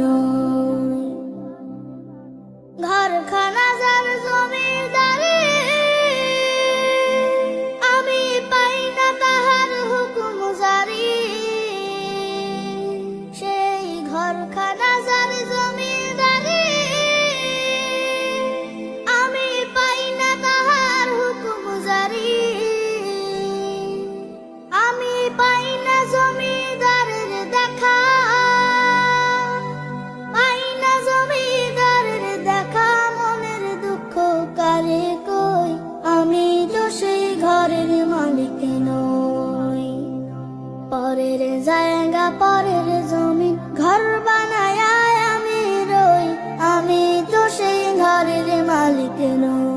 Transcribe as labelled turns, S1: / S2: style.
S1: নই। ঘরখানা যার জমিদারি, আমি পাই না তাহার হুকুম জারি। সেই ঘরখানা যার জমিদারি, আমি পাই না তাহার হুকুম জারি। আমি পাই না জমিদারের দেখা, পাই না জমিদারের দেখা। মনের দুঃখ কারে কই, আমি তো সেই ঘরের মালিক নই। পরের জায়গা পরের জমিন ঘর বানায় আমি রই, আমি তো সেই ঘরের মালিক নই।